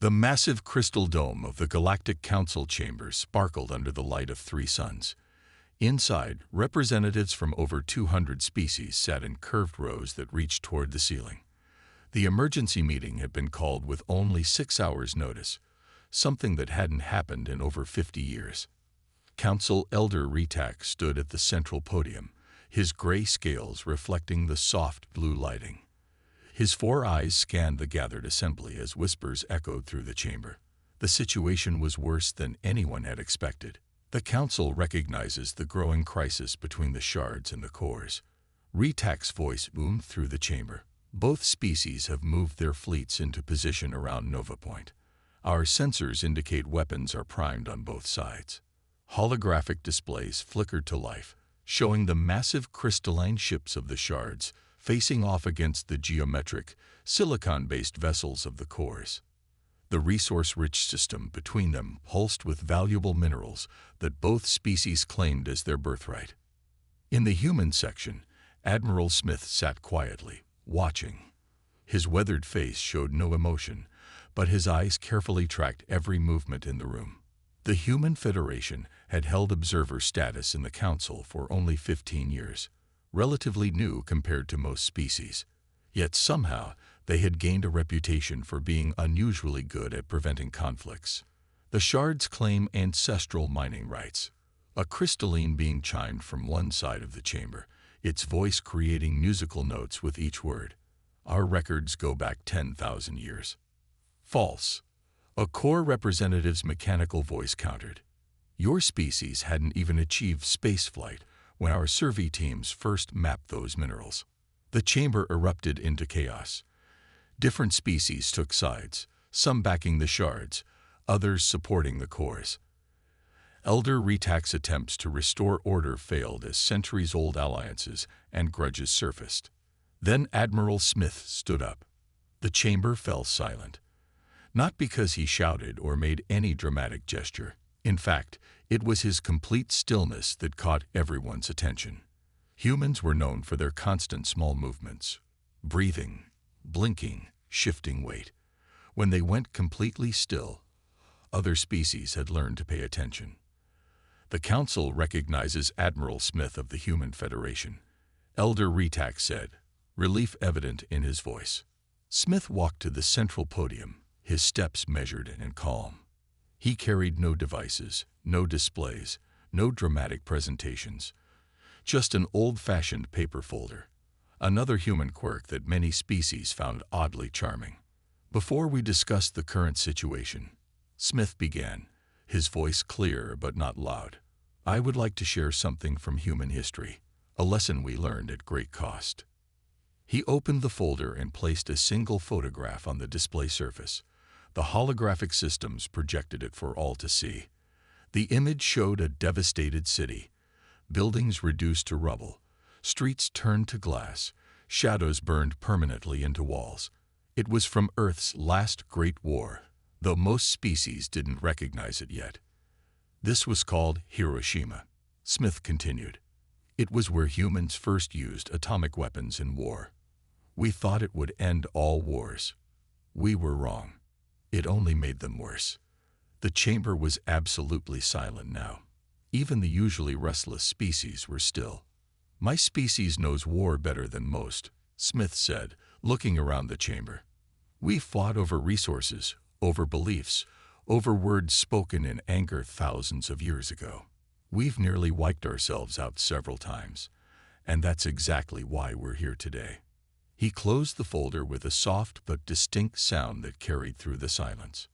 The massive crystal dome of the Galactic Council chamber sparkled under the light of three suns. Inside, representatives from over 200 species sat in curved rows that reached toward the ceiling. The emergency meeting had been called with only 6 hours' notice, something that hadn't happened in over 50 years. Council Elder Retak stood at the central podium, his gray scales reflecting the soft blue lighting. His 4 eyes scanned the gathered assembly as whispers echoed through the chamber. The situation was worse than anyone had expected. The Council recognizes the growing crisis between the shards and the cores. Retak's voice boomed through the chamber. Both species have moved their fleets into position around Nova Point. Our sensors indicate weapons are primed on both sides. Holographic displays flickered to life, showing the massive crystalline ships of the shards facing off against the geometric, silicon-based vessels of the cores. The resource-rich system between them pulsed with valuable minerals that both species claimed as their birthright. In the human section, Admiral Smith sat quietly, watching. His weathered face showed no emotion, but his eyes carefully tracked every movement in the room. The Human Federation had held observer status in the Council for only 15 years, relatively new compared to most species. Yet somehow, they had gained a reputation for being unusually good at preventing conflicts. The shards claim ancestral mining rights. A crystalline being chimed from one side of the chamber, its voice creating musical notes with each word. Our records go back 10,000 years. False. A core representative's mechanical voice countered. Your species hadn't even achieved spaceflight when our survey teams first mapped those minerals. The chamber erupted into chaos. Different species took sides, some backing the shards, others supporting the cores. Elder Retak's attempts to restore order failed as centuries-old alliances and grudges surfaced. Then Admiral Smith stood up. The chamber fell silent. Not because he shouted or made any dramatic gesture. In fact, it was his complete stillness that caught everyone's attention. Humans were known for their constant small movements, breathing, blinking, shifting weight. When they went completely still, other species had learned to pay attention. The Council recognizes Admiral Smith of the Human Federation. Elder Retak said, relief evident in his voice. Smith walked to the central podium, his steps measured and calm. He carried no devices, no displays, no dramatic presentations. Just an old-fashioned paper folder. Another human quirk that many species found oddly charming. Before we discuss the current situation, Smith began, his voice clear but not loud. I would like to share something from human history, a lesson we learned at great cost. He opened the folder and placed a single photograph on the display surface. The holographic systems projected it for all to see. The image showed a devastated city, buildings reduced to rubble, streets turned to glass, shadows burned permanently into walls. It was from Earth's last great war, though most species didn't recognize it yet. This was called Hiroshima. Smith continued. It was where humans first used atomic weapons in war. We thought it would end all wars. We were wrong. It only made them worse. The chamber was absolutely silent now. Even the usually restless species were still. My species knows war better than most, Smith said, looking around the chamber. We fought over resources, over beliefs, over words spoken in anger thousands of years ago. We've nearly wiped ourselves out several times, and that's exactly why we're here today. He closed the folder with a soft but distinct sound that carried through the silence.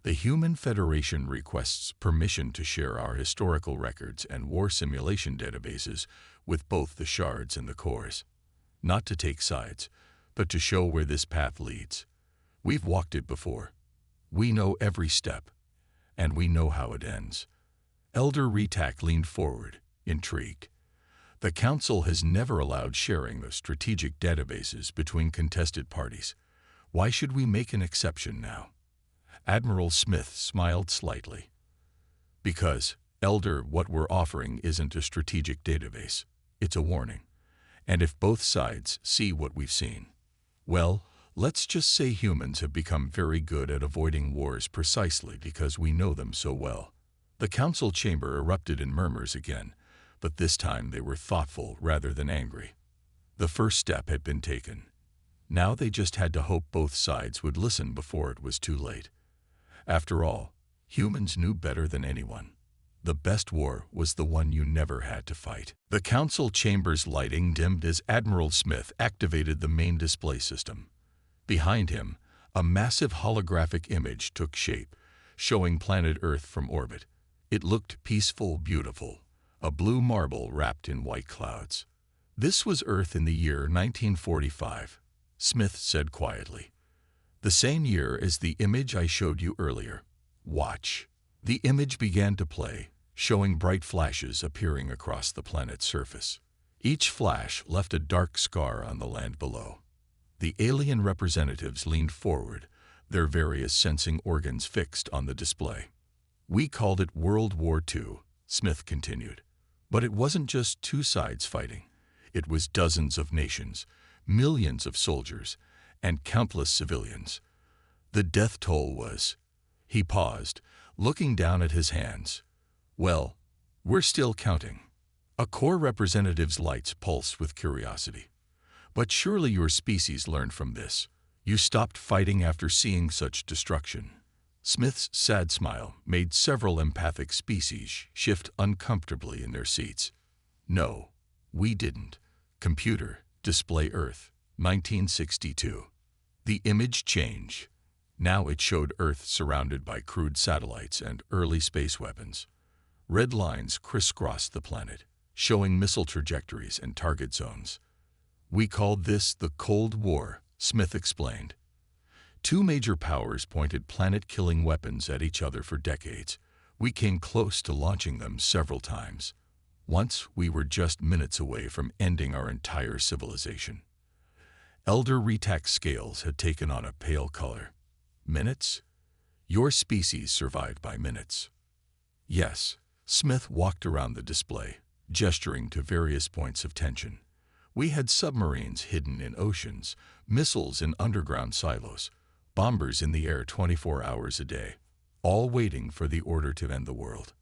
The Human Federation requests permission to share our historical records and war simulation databases with both the shards and the cores. Not to take sides, but to show where this path leads. We've walked it before. We know every step, and we know how it ends. Elder Retak leaned forward, intrigued. The Council has never allowed sharing of strategic databases between contested parties. Why should we make an exception now? Admiral Smith smiled slightly. Because, Elder, what we're offering isn't a strategic database. It's a warning. And if both sides see what we've seen, well, Let's just say humans have become very good at avoiding wars precisely because we know them so well. The council chamber erupted in murmurs again, but this time they were thoughtful rather than angry. The first step had been taken. Now they just had to hope both sides would listen before it was too late. After all, humans knew better than anyone. The best war was the one you never had to fight. The council chamber's lighting dimmed as Admiral Smith activated the main display system. Behind him, a massive holographic image took shape, showing planet Earth from orbit. It looked peaceful, beautiful, a blue marble wrapped in white clouds. This was Earth in the year 1945, Smith said quietly. The same year as the image I showed you earlier. Watch. The image began to play, showing bright flashes appearing across the planet's surface. Each flash left a dark scar on the land below. The alien representatives leaned forward, their various sensing organs fixed on the display. We called it World War II, Smith continued. But it wasn't just two sides fighting. It was dozens of nations, millions of soldiers, and countless civilians. The death toll was... He paused, looking down at his hands. Well, we're still counting. A core representative's lights pulsed with curiosity. But surely your species learned from this. You stopped fighting after seeing such destruction. Smith's sad smile made several empathic species shift uncomfortably in their seats. No, we didn't. Computer, display Earth, 1962. The image changed. Now it showed Earth surrounded by crude satellites and early space weapons. Red lines crisscrossed the planet, showing missile trajectories and target zones. We called this the Cold War, Smith explained. Two major powers pointed planet-killing weapons at each other for decades. We came close to launching them several times. Once, we were just minutes away from ending our entire civilization. Elder Retax scales had taken on a pale color. Minutes? Your species survived by minutes. Yes, Smith walked around the display, gesturing to various points of tension. We had submarines hidden in oceans, missiles in underground silos, bombers in the air 24 hours a day, all waiting for the order to end the world.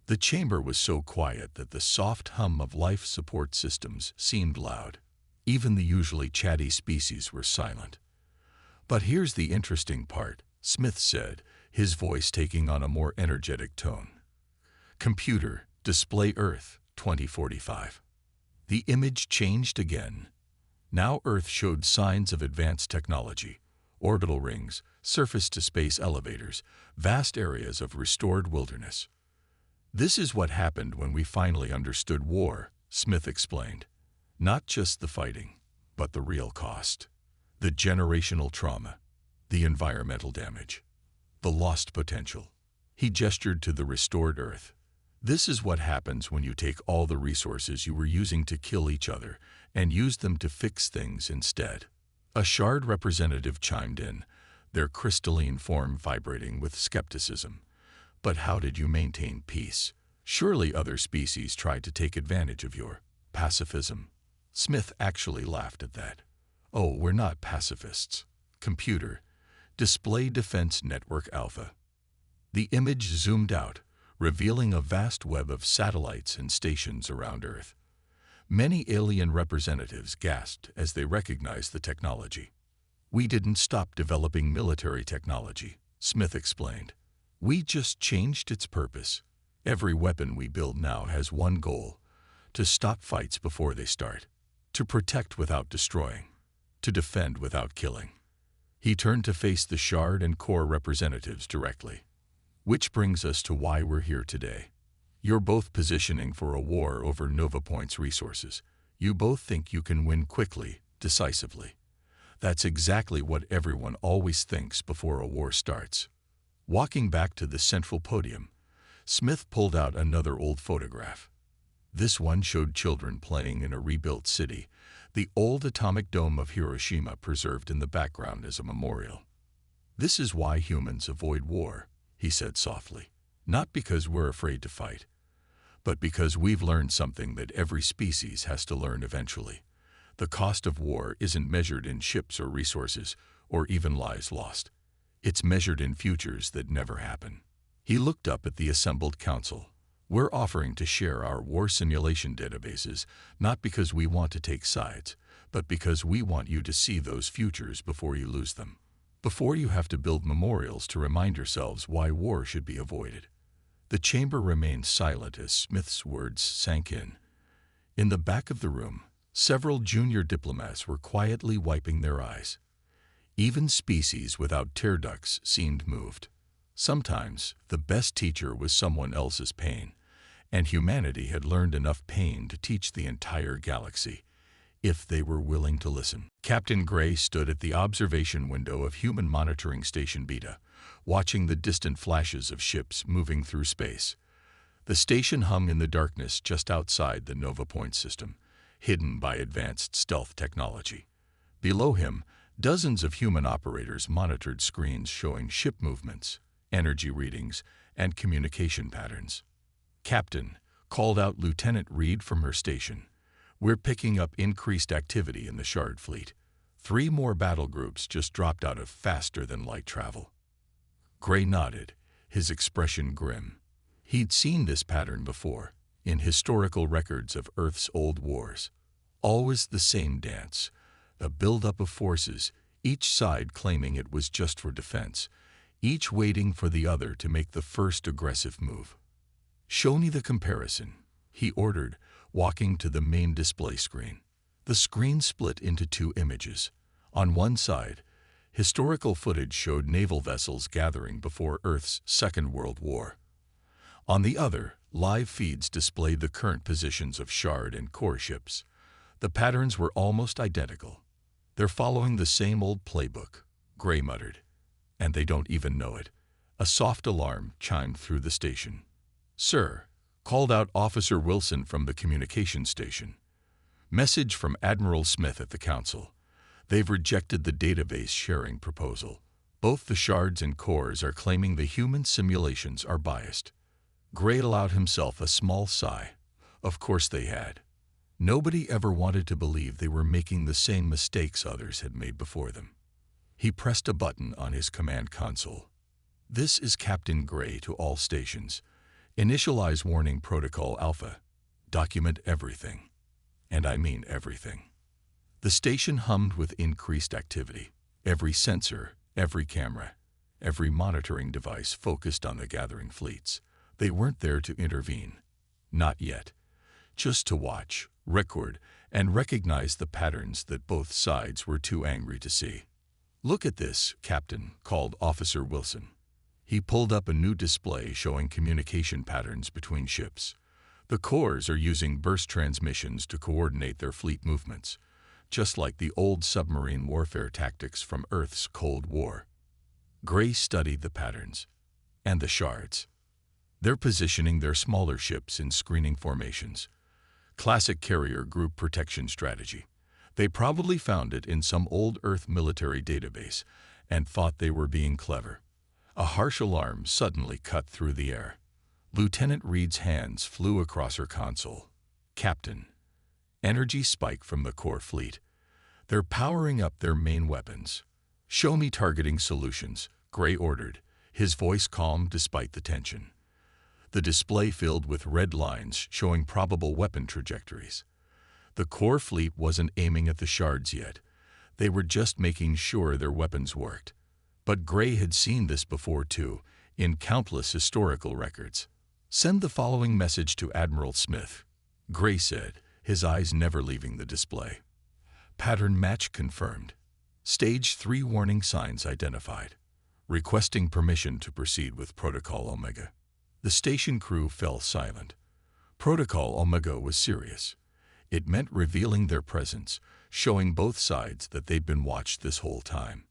The chamber was so quiet that the soft hum of life support systems seemed loud. Even the usually chatty species were silent. But here's the interesting part, Smith said, his voice taking on a more energetic tone. Computer, display Earth, 2045. The image changed again. Now Earth showed signs of advanced technology, orbital rings, surface-to-space elevators, vast areas of restored wilderness. This is what happened when we finally understood war, Smith explained. Not just the fighting, but the real cost. The generational trauma, the environmental damage, the lost potential. He gestured to the restored Earth. This is what happens when you take all the resources you were using to kill each other and use them to fix things instead. A shard representative chimed in, their crystalline form vibrating with skepticism. But how did you maintain peace? Surely other species tried to take advantage of your pacifism. Smith actually laughed at that. Oh, we're not pacifists. Computer, display Defense Network Alpha. The image zoomed out, revealing a vast web of satellites and stations around Earth. Many alien representatives gasped as they recognized the technology. We didn't stop developing military technology, Smith explained. We just changed its purpose. Every weapon we build now has one goal: to stop fights before they start, to protect without destroying, to defend without killing. He turned to face the Shard and Core representatives directly. Which brings us to why we're here today. You're both positioning for a war over Nova Point's resources. You both think you can win quickly, decisively. That's exactly what everyone always thinks before a war starts. Walking back to the central podium, Smith pulled out another old photograph. This one showed children playing in a rebuilt city, the old atomic dome of Hiroshima preserved in the background as a memorial. This is why humans avoid war, he said softly. Not because we're afraid to fight, but because we've learned something that every species has to learn eventually. The cost of war isn't measured in ships or resources, or even lives lost. It's measured in futures that never happen. He looked up at the assembled council. We're offering to share our war simulation databases, not because we want to take sides, but because we want you to see those futures before you lose them. Before you have to build memorials to remind yourselves why war should be avoided. The chamber remained silent as Smith's words sank in. In the back of the room, several junior diplomats were quietly wiping their eyes. Even species without tear ducts seemed moved. Sometimes, the best teacher was someone else's pain, and humanity had learned enough pain to teach the entire galaxy, if they were willing to listen. Captain Gray stood at the observation window of Human Monitoring Station Beta, watching the distant flashes of ships moving through space. The station hung in the darkness just outside the Nova Point system, hidden by advanced stealth technology. Below him, dozens of human operators monitored screens showing ship movements, energy readings, and communication patterns. "Captain," called out Lieutenant Reed from her station, "we're picking up increased activity in the Shard fleet. 3 more battle groups just dropped out of faster-than-light travel." Gray nodded, his expression grim. He'd seen this pattern before, in historical records of Earth's old wars. Always the same dance, a buildup of forces, each side claiming it was just for defense, each waiting for the other to make the first aggressive move. "Show me the comparison," he ordered, walking to the main display screen. The screen split into 2 images. On one side, historical footage showed naval vessels gathering before Earth's Second World War. On the other, live feeds displayed the current positions of Shard and core ships. The patterns were almost identical. "They're following the same old playbook," Gray muttered. "And they don't even know it." A soft alarm chimed through the station. "Sir," called out Officer Wilson from the communication station. "Message from Admiral Smith at the Council. They've rejected the database sharing proposal. Both the Shards and cores are claiming the human simulations are biased." Gray allowed himself a small sigh. Of course they had. Nobody ever wanted to believe they were making the same mistakes others had made before them. He pressed a button on his command console. "This is Captain Gray to all stations. Initialize warning protocol Alpha. Document everything. And I mean everything." The station hummed with increased activity. Every sensor, every camera, every monitoring device focused on the gathering fleets. They weren't there to intervene. Not yet. Just to watch, record, and recognize the patterns that both sides were too angry to see. "Look at this, Captain," called Officer Wilson. He pulled up a new display showing communication patterns between ships. The cores are using burst transmissions to coordinate their fleet movements, just like the old submarine warfare tactics from Earth's Cold War. Gray studied the patterns. And the Shards. They're positioning their smaller ships in screening formations. Classic carrier group protection strategy. They probably found it in some old Earth military database and thought they were being clever. A harsh alarm suddenly cut through the air. Lieutenant Reed's hands flew across her console. "Captain." Energy spike from the core fleet. "They're powering up their main weapons." "Show me targeting solutions," Gray ordered, his voice calm despite the tension. The display filled with red lines showing probable weapon trajectories. The core fleet wasn't aiming at the Shards yet. They were just making sure their weapons worked. But Gray had seen this before too, in countless historical records. "Send the following message to Admiral Smith," Gray said, his eyes never leaving the display. "Pattern match confirmed. Stage 3 warning signs identified. Requesting permission to proceed with Protocol Omega." The station crew fell silent. Protocol Omega was serious. It meant revealing their presence, showing both sides that they'd been watched this whole time.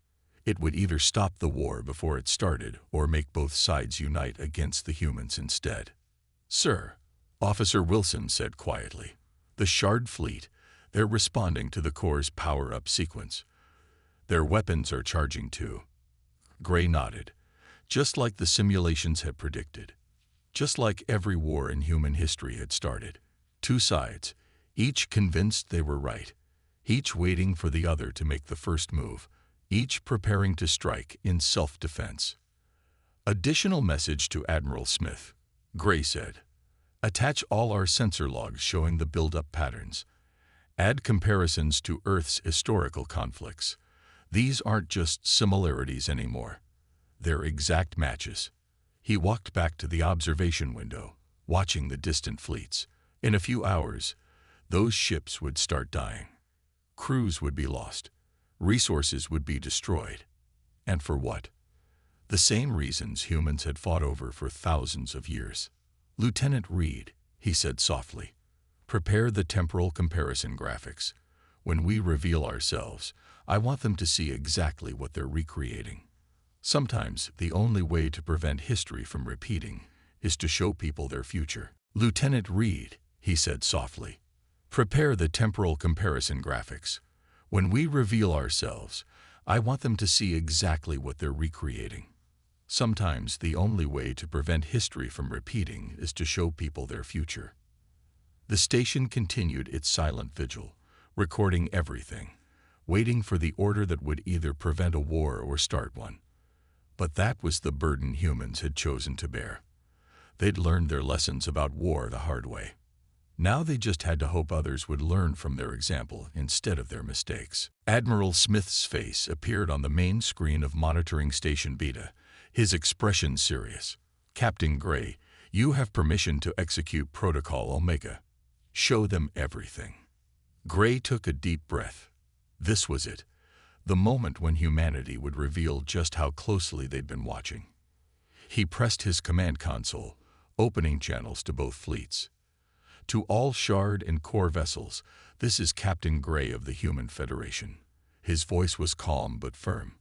It would either stop the war before it started or make both sides unite against the humans instead. "Sir," Officer Wilson said quietly, "the Shard fleet, they're responding to the core's power-up sequence. Their weapons are charging too." Gray nodded. Just like the simulations had predicted. Just like every war in human history had started. 2 sides, each convinced they were right. each waiting for the other to make the first move, each preparing to strike in self-defense. Additional message to Admiral Smith, Gray said. Attach all our sensor logs showing the build-up patterns. Add comparisons to Earth's historical conflicts. These aren't just similarities anymore. They're exact matches. He walked back to the observation window, watching the distant fleets. In a few hours, those ships would start dying. Crews would be lost. Resources would be destroyed. And for what? The same reasons humans had fought over for thousands of years. Lieutenant Reed, he said softly, prepare the temporal comparison graphics. When we reveal ourselves, I want them to see exactly what they're recreating. Sometimes the only way to prevent history from repeating is to show people their future. Lieutenant Reed, he said softly, prepare the temporal comparison graphics. When we reveal ourselves, I want them to see exactly what they're recreating. Sometimes the only way to prevent history from repeating is to show people their future. The station continued its silent vigil, recording everything, waiting for the order that would either prevent a war or start one. But that was the burden humans had chosen to bear. They'd learned their lessons about war the hard way. Now they just had to hope others would learn from their example instead of their mistakes. Admiral Smith's face appeared on the main screen of monitoring Station Beta, his expression serious. Captain Gray, you have permission to execute Protocol Omega. Show them everything. Gray took a deep breath. This was it, the moment when humanity would reveal just how closely they'd been watching. He pressed his command console, opening channels to both fleets. To all Shard and Core vessels, this is Captain Gray of the Human Federation. His voice was calm but firm.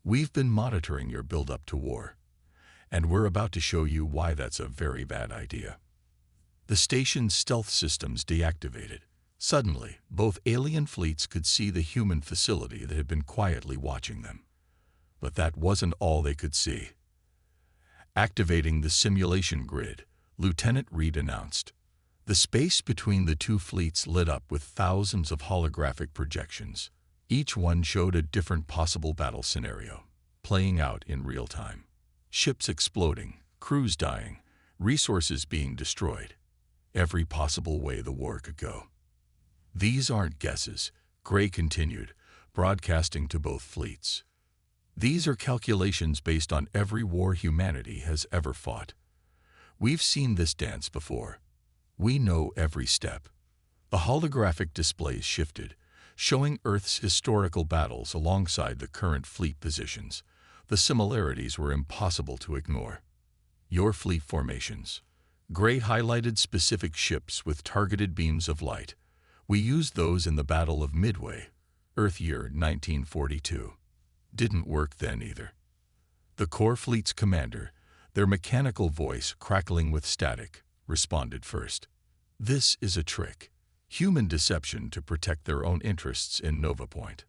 We've been monitoring your build-up to war, and we're about to show you why that's a very bad idea. The station's stealth systems deactivated. Suddenly, both alien fleets could see the human facility that had been quietly watching them. But that wasn't all they could see. Activating the simulation grid, Lieutenant Reed announced. The space between the two fleets lit up with thousands of holographic projections. Each one showed a different possible battle scenario, playing out in real time. Ships exploding, crews dying, resources being destroyed. Every possible way the war could go. These aren't guesses, Gray continued, broadcasting to both fleets. These are calculations based on every war humanity has ever fought. We've seen this dance before. We know every step. The holographic displays shifted, showing Earth's historical battles alongside the current fleet positions. The similarities were impossible to ignore. Your fleet formations. Gray highlighted specific ships with targeted beams of light. We used those in the Battle of Midway, Earth year 1942. Didn't work then either. The Core Fleet's commander, their mechanical voice crackling with static, responded first. This is a trick. Human deception to protect their own interests in Nova Point.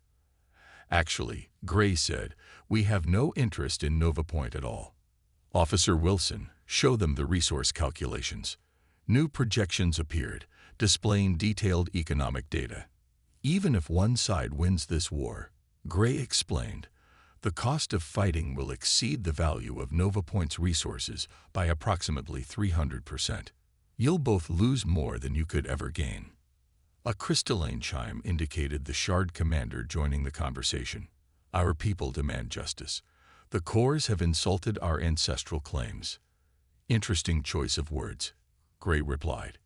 Actually, Gray said, we have no interest in Nova Point at all. Officer Wilson, show them the resource calculations. New projections appeared, displaying detailed economic data. Even if one side wins this war, Gray explained, the cost of fighting will exceed the value of Nova Point's resources by approximately 300%. You'll both lose more than you could ever gain. A crystalline chime indicated the Shard commander joining the conversation. Our people demand justice. The Cores have insulted our ancestral claims. Interesting choice of words, Gray replied.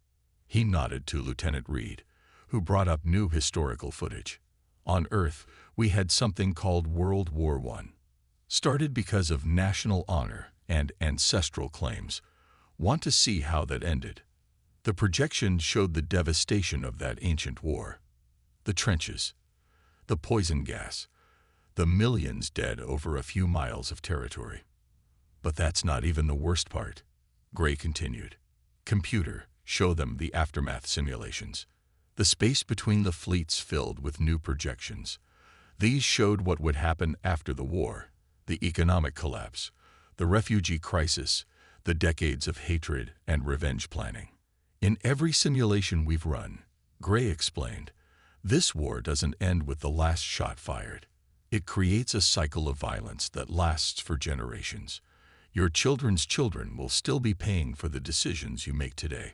He nodded to Lieutenant Reed, who brought up new historical footage. On Earth, we had something called World War I. Started because of national honor and ancestral claims. Want to see how that ended? The projection showed the devastation of that ancient war. The trenches, the poison gas, the millions dead over a few miles of territory. But that's not even the worst part, Gray continued. Computer, show them the aftermath simulations. The space between the fleets filled with new projections. These showed what would happen after the war, the economic collapse, the refugee crisis, the decades of hatred and revenge planning. In every simulation we've run, Gray explained, This war doesn't end with the last shot fired. It creates a cycle of violence that lasts for generations. Your children's children will still be paying for the decisions you make today.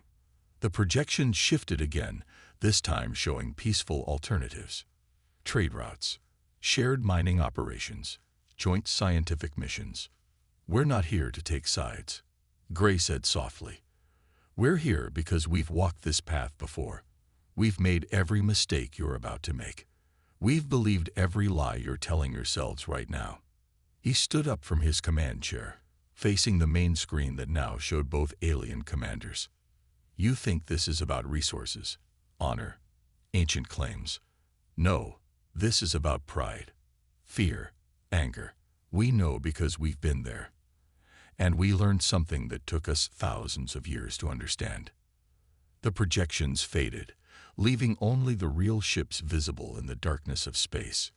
The projection shifted again, this time showing peaceful alternatives. Trade routes, shared mining operations, joint scientific missions. We're not here to take sides, Gray said softly. We're here because we've walked this path before. We've made every mistake you're about to make. We've believed every lie you're telling yourselves right now. He stood up from his command chair, facing the main screen that now showed both alien commanders. You think this is about resources, honor, ancient claims. No, this is about pride, fear, anger. We know because we've been there. And we learned something that took us thousands of years to understand. The projections faded, leaving only the real ships visible in the darkness of space.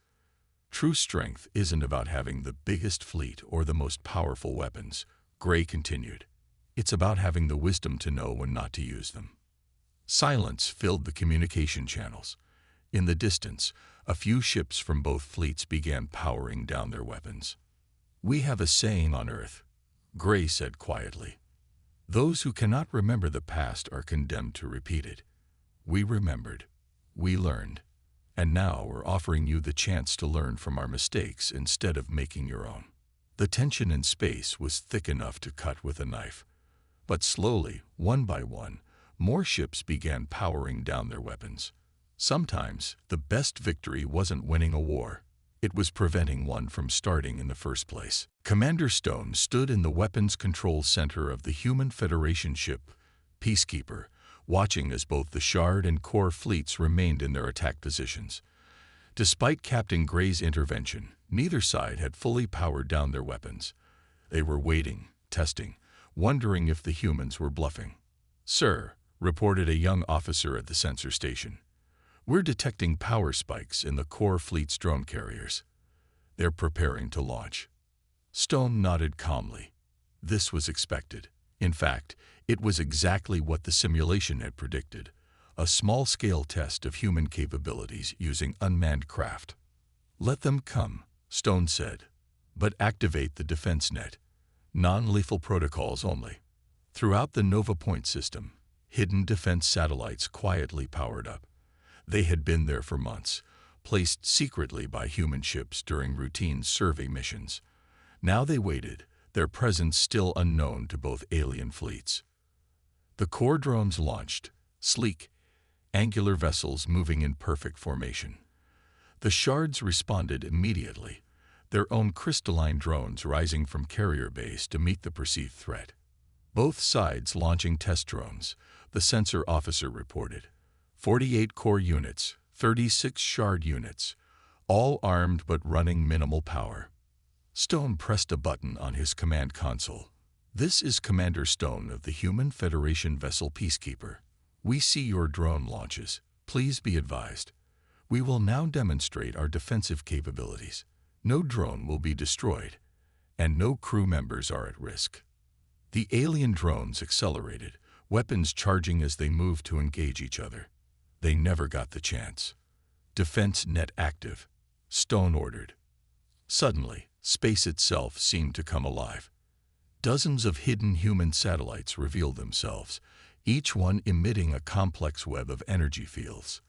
True strength isn't about having the biggest fleet or the most powerful weapons, Gray continued. It's about having the wisdom to know when not to use them. Silence filled the communication channels. In the distance, a few ships from both fleets began powering down their weapons. We have a saying on Earth, Gray said quietly. Those who cannot remember the past are condemned to repeat it. We remembered. We learned. And now we're offering you the chance to learn from our mistakes instead of making your own. The tension in space was thick enough to cut with a knife. But slowly, one by one, more ships began powering down their weapons. Sometimes, the best victory wasn't winning a war. It was preventing one from starting in the first place. Commander Stone stood in the weapons control center of the Human Federation ship, Peacekeeper, watching as both the Shard and Core fleets remained in their attack positions. Despite Captain Gray's intervention, neither side had fully powered down their weapons. They were waiting, testing, wondering if the humans were bluffing. Sir, reported a young officer at the sensor station. We're detecting power spikes in the Core fleet's drone carriers. They're preparing to launch. Stone nodded calmly. This was expected. In fact, it was exactly what the simulation had predicted, a small-scale test of human capabilities using unmanned craft. Let them come, Stone said, but activate the defense net. Non-lethal protocols only. Throughout the Nova Point system, hidden defense satellites quietly powered up. They had been there for months, placed secretly by human ships during routine survey missions. Now they waited, their presence still unknown to both alien fleets. The core drones launched, sleek, angular vessels moving in perfect formation. The Shards responded immediately, their own crystalline drones rising from carrier bays to meet the perceived threat. Both sides launching test drones, the sensor officer reported. 48 core units, 36 Shard units, all armed but running minimal power. Stone pressed a button on his command console. This is Commander Stone of the Human Federation vessel Peacekeeper. We see your drone launches. Please be advised. We will now demonstrate our defensive capabilities. No drone will be destroyed, and no crew members are at risk. The alien drones accelerated, weapons charging as they moved to engage each other. They never got the chance. Defense net active, Stone ordered. Suddenly, space itself seemed to come alive. Dozens of hidden human satellites revealed themselves, each one emitting a complex web of energy fields.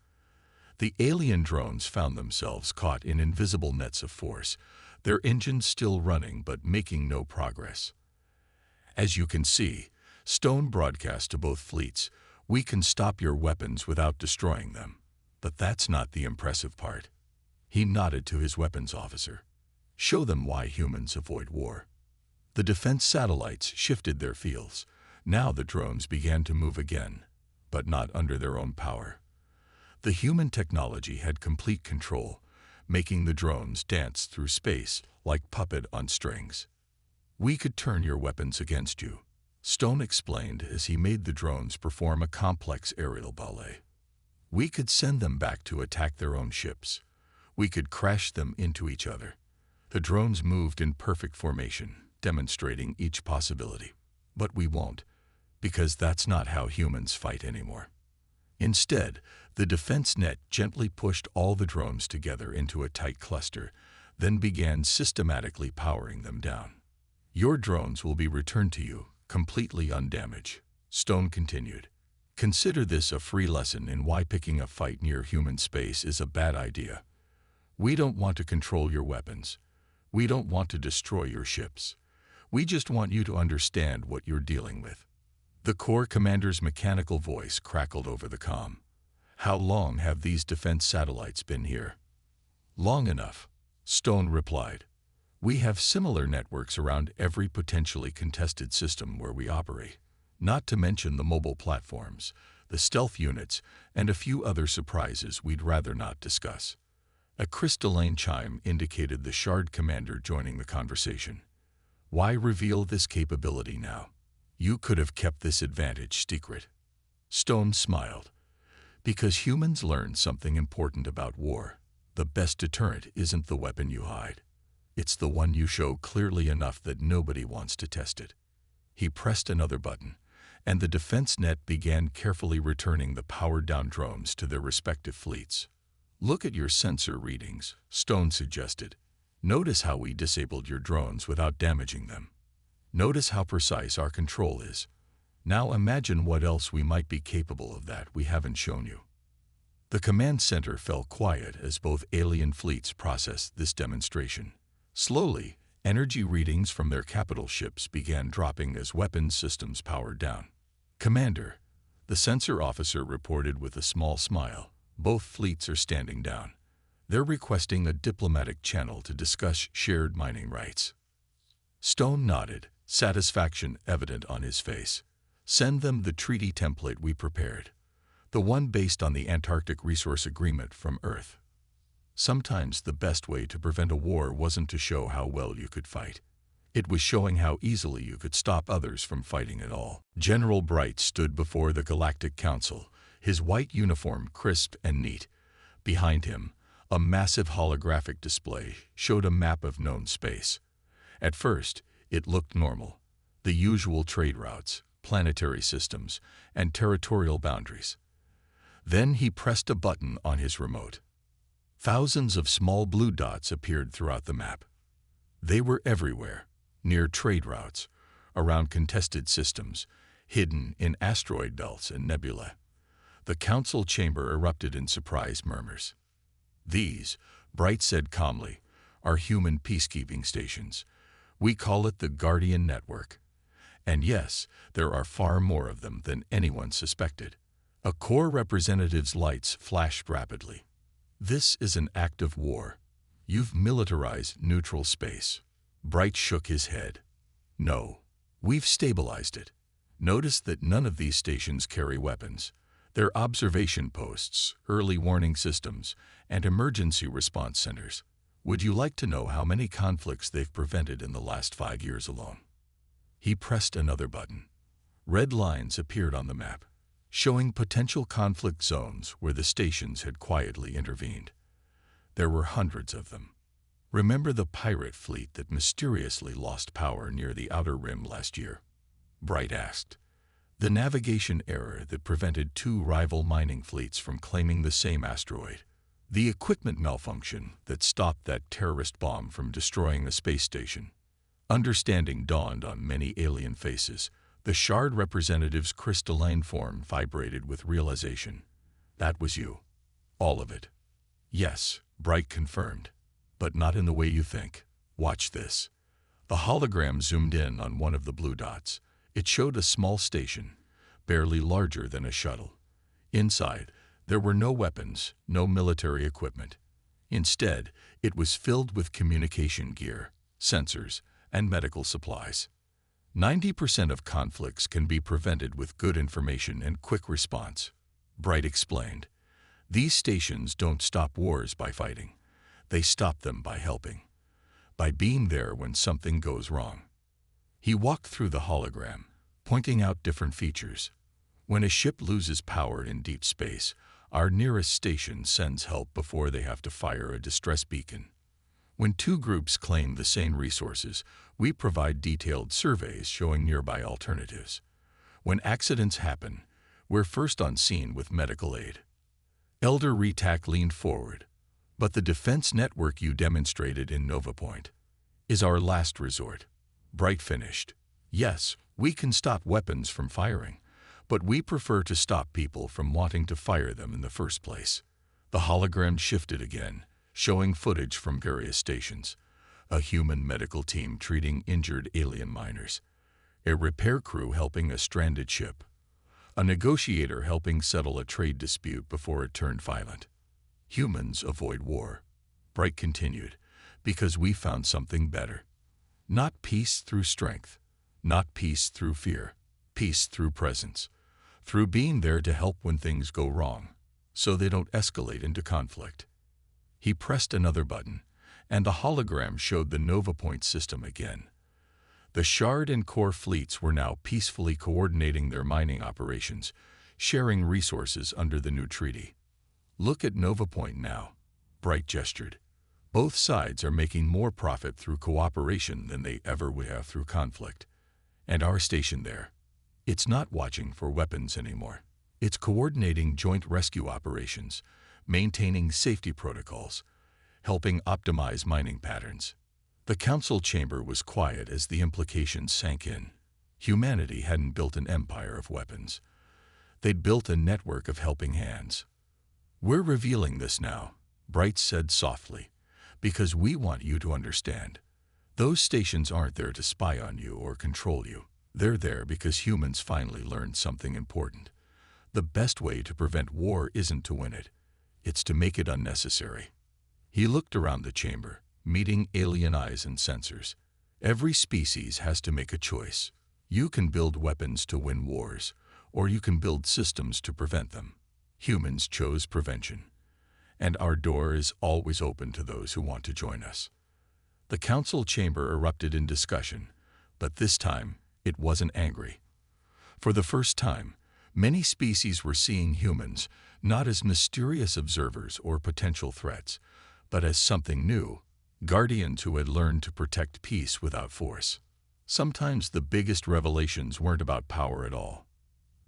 The alien drones found themselves caught in invisible nets of force, their engines still running but making no progress. As you can see, Stone broadcast to both fleets, we can stop your weapons without destroying them. But that's not the impressive part. He nodded to his weapons officer. Show them why humans avoid war. The defense satellites shifted their fields. Now the drones began to move again, but not under their own power. The human technology had complete control, making the drones dance through space like puppet on strings. We could turn your weapons against you, Stone explained as he made the drones perform a complex aerial ballet. We could send them back to attack their own ships. We could crash them into each other. The drones moved in perfect formation, demonstrating each possibility. But we won't, because that's not how humans fight anymore. Instead, the defense net gently pushed all the drones together into a tight cluster, then began systematically powering them down. Your drones will be returned to you, completely undamaged, Stone continued. Consider this a free lesson in why picking a fight near human space is a bad idea. We don't want to control your weapons. We don't want to destroy your ships. We just want you to understand what you're dealing with. The Corps commander's mechanical voice crackled over the comm. How long have these defense satellites been here? Long enough, Stone replied. We have similar networks around every potentially contested system where we operate, not to mention the mobile platforms, the stealth units, and a few other surprises we'd rather not discuss. A crystalline chime indicated the Shard commander joining the conversation. Why reveal this capability now? You could have kept this advantage secret. Stone smiled. Because humans learned something important about war. The best deterrent isn't the weapon you hide. It's the one you show clearly enough that nobody wants to test it. He pressed another button, and the defense net began carefully returning the powered-down drones to their respective fleets. Look at your sensor readings, Stone suggested. Notice how we disabled your drones without damaging them. Notice how precise our control is. Now imagine what else we might be capable of that we haven't shown you. The command center fell quiet as both alien fleets processed this demonstration. Slowly, energy readings from their capital ships began dropping as weapons systems powered down. Commander, the sensor officer reported with a small smile, both fleets are standing down. They're requesting a diplomatic channel to discuss shared mining rights. Stone nodded, satisfaction evident on his face. Send them the treaty template we prepared. The one based on the Antarctic Resource Agreement from Earth. Sometimes the best way to prevent a war wasn't to show how well you could fight. It was showing how easily you could stop others from fighting at all. General Bright stood before the Galactic Council, his white uniform crisp and neat. Behind him, a massive holographic display showed a map of known space. At first, it looked normal. The usual trade routes, planetary systems, and territorial boundaries. Then he pressed a button on his remote. Thousands of small blue dots appeared throughout the map. They were everywhere, near trade routes, around contested systems, hidden in asteroid belts and nebulae. The council chamber erupted in surprised murmurs. These, Bright said calmly, are human peacekeeping stations. We call it the Guardian Network. And yes, there are far more of them than anyone suspected. A Corps representative's lights flashed rapidly. This is an act of war. You've militarized neutral space. Bright shook his head. No, we've stabilized it. Notice that none of these stations carry weapons. They're observation posts, early warning systems, and emergency response centers. Would you like to know how many conflicts they've prevented in the last 5 years alone? He pressed another button. Red lines appeared on the map, showing potential conflict zones where the stations had quietly intervened. There were hundreds of them. Remember the pirate fleet that mysteriously lost power near the Outer Rim last year? Bright asked. The navigation error that prevented 2 rival mining fleets from claiming the same asteroid. The equipment malfunction that stopped that terrorist bomb from destroying a space station. Understanding dawned on many alien faces. The Shard representative's crystalline form vibrated with realization. That was you. All of it. Yes, Bright confirmed. But not in the way you think. Watch this. The hologram zoomed in on one of the blue dots. It showed a small station, barely larger than a shuttle. Inside, there were no weapons, no military equipment. Instead, it was filled with communication gear, sensors, and medical supplies. 90% of conflicts can be prevented with good information and quick response, Bright explained. These stations don't stop wars by fighting. They stop them by helping. By being there when something goes wrong. He walked through the hologram, pointing out different features. When a ship loses power in deep space, our nearest station sends help before they have to fire a distress beacon. When 2 groups claim the same resources, we provide detailed surveys showing nearby alternatives. When accidents happen, We're first on scene with medical aid. Elder Retak leaned forward. But the defense network you demonstrated in Nova Point is our last resort. Bright finished. Yes, we can stop weapons from firing, but we prefer to stop people from wanting to fire them in the first place. The hologram shifted again, showing footage from various stations. A human medical team treating injured alien miners. A repair crew helping a stranded ship. A negotiator helping settle a trade dispute before it turned violent. Humans avoid war, Bright continued, because we found something better. Not peace through strength, not peace through fear, peace through presence, through being there to help when things go wrong, so they don't escalate into conflict. He pressed another button, and the hologram showed the Nova Point system again. The Shard and Core fleets were now peacefully coordinating their mining operations, sharing resources under the new treaty. Look at Nova Point now, Bright gestured. Both sides are making more profit through cooperation than they ever would have through conflict. And our station there, it's not watching for weapons anymore. It's coordinating joint rescue operations, maintaining safety protocols, helping optimize mining patterns. The council chamber was quiet as the implications sank in. Humanity hadn't built an empire of weapons. They'd built a network of helping hands. We're revealing this now, Bright said softly, because we want you to understand. Those stations aren't there to spy on you or control you. They're there because humans finally learned something important. The best way to prevent war isn't to win it. It's to make it unnecessary. He looked around the chamber, meeting alien eyes and sensors. Every species has to make a choice. You can build weapons to win wars, or you can build systems to prevent them. Humans chose prevention, and our door is always open to those who want to join us. The council chamber erupted in discussion, but this time it wasn't angry. For the first time, many species were seeing humans not as mysterious observers or potential threats, but as something new, guardians who had learned to protect peace without force. Sometimes the biggest revelations weren't about power at all.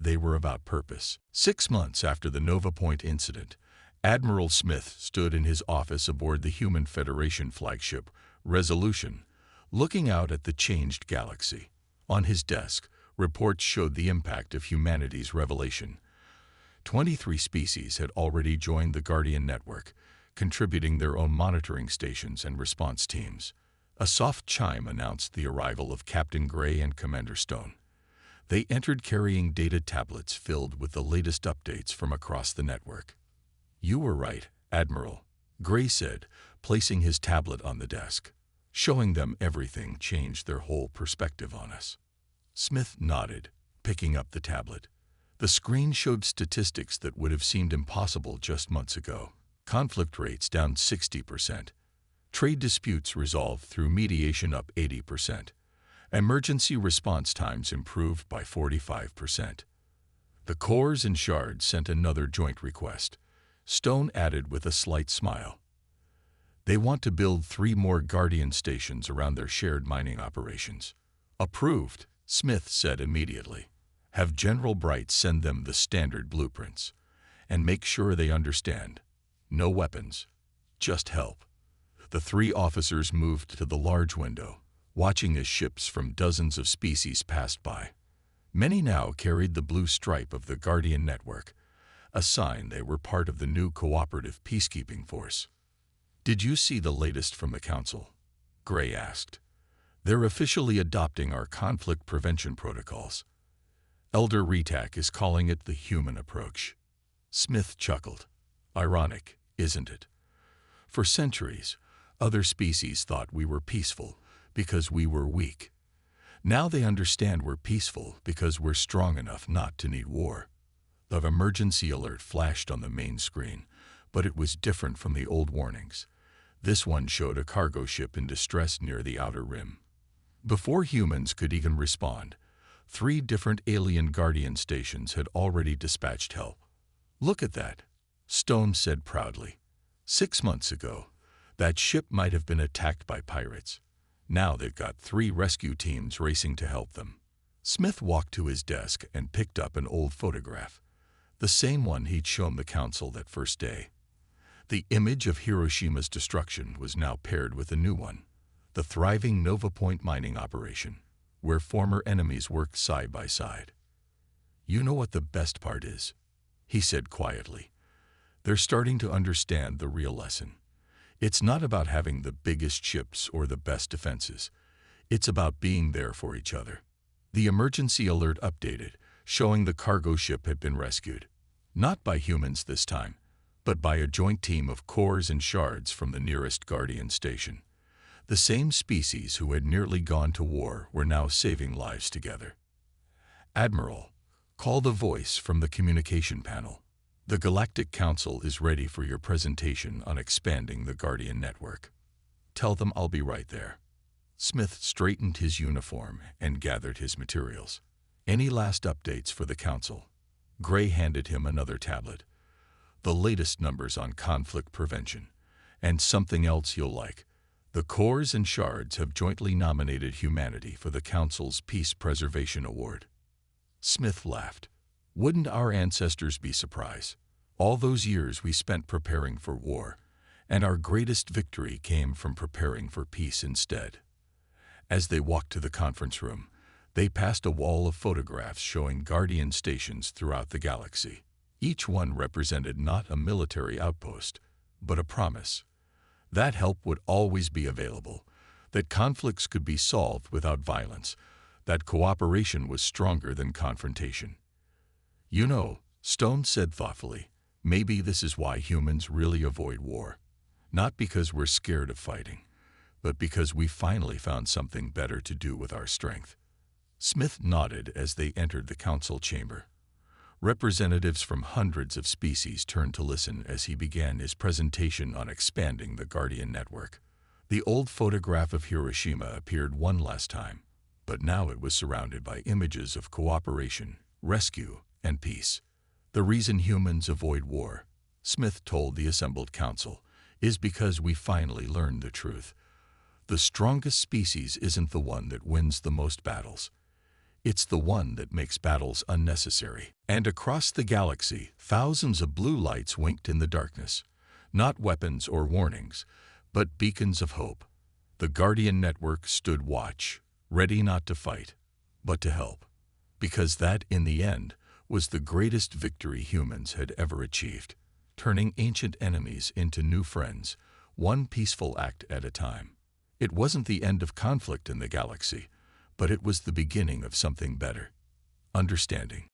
They were about purpose. 6 months after the Nova Point incident, Admiral Smith stood in his office aboard the Human Federation flagship, Resolution, looking out at the changed galaxy. On his desk, reports showed the impact of humanity's revelation. 23 species had already joined the Guardian Network, contributing their own monitoring stations and response teams. A soft chime announced the arrival of Captain Gray and Commander Stone. They entered carrying data tablets filled with the latest updates from across the network. You were right, Admiral, Gray said, placing his tablet on the desk. Showing them everything changed their whole perspective on us. Smith nodded, picking up the tablet. The screen showed statistics that would have seemed impossible just months ago. Conflict rates down 60%. Trade disputes resolved through mediation up 80%. Emergency response times improved by 45%. The cores and shards sent another joint request. Stone added with a slight smile. They want to build 3 more Guardian stations around their shared mining operations. Approved, Smith said immediately. Have General Bright send them the standard blueprints. And make sure they understand. No weapons, just help. The 3 officers moved to the large window, watching as ships from dozens of species passed by. Many now carried the blue stripe of the Guardian Network, a sign they were part of the new cooperative peacekeeping force. Did you see the latest from the Council? Gray asked. They're officially adopting our conflict prevention protocols. Elder Retak is calling it the human approach. Smith chuckled. Ironic, isn't it? For centuries, other species thought we were peaceful because we were weak. Now they understand we're peaceful because we're strong enough not to need war. The emergency alert flashed on the main screen, but it was different from the old warnings. This one showed a cargo ship in distress near the outer rim. Before humans could even respond, 3 different alien Guardian stations had already dispatched help. Look at that, Stone said proudly. 6 months ago, that ship might have been attacked by pirates. Now they've got 3 rescue teams racing to help them. Smith walked to his desk and picked up an old photograph. the same one he'd shown the Council that first day. The image of Hiroshima's destruction was now paired with a new one, the thriving Nova Point mining operation, where former enemies worked side by side. "You know what the best part is?" he said quietly. "They're starting to understand the real lesson. It's not about having the biggest ships or the best defenses. It's about being there for each other." The emergency alert updated, showing the cargo ship had been rescued. Not by humans this time, but by a joint team of cores and shards from the nearest Guardian station. The same species who had nearly gone to war were now saving lives together. "Admiral," called a voice from the communication panel. "The Galactic Council is ready for your presentation on expanding the Guardian network. Tell them I'll be right there." Smith straightened his uniform and gathered his materials. "Any last updates for the Council?" Gray handed him another tablet. "The latest numbers on conflict prevention. And something else you'll like. The cores and shards have jointly nominated humanity for the Council's Peace Preservation Award." Smith laughed. "Wouldn't our ancestors be surprised? All those years we spent preparing for war, and our greatest victory came from preparing for peace instead." As they walked to the conference room, they passed a wall of photographs showing Guardian stations throughout the galaxy. Each one represented not a military outpost, but a promise. That help would always be available, that conflicts could be solved without violence, that cooperation was stronger than confrontation. "You know," Stone said thoughtfully, "maybe this is why humans really avoid war. Not because we're scared of fighting, but because we finally found something better to do with our strength." Smith nodded as they entered the council chamber. Representatives from hundreds of species turned to listen as he began his presentation on expanding the Guardian network. The old photograph of Hiroshima appeared one last time, but now it was surrounded by images of cooperation, rescue, and peace. "The reason humans avoid war," Smith told the assembled council, "is because we finally learned the truth. The strongest species isn't the one that wins the most battles. It's the one that makes battles unnecessary." And across the galaxy, thousands of blue lights winked in the darkness. Not weapons or warnings, but beacons of hope. The Guardian network stood watch, ready not to fight, but to help. Because that, in the end, was the greatest victory humans had ever achieved, turning ancient enemies into new friends, one peaceful act at a time. It wasn't the end of conflict in the galaxy, but it was the beginning of something better: understanding.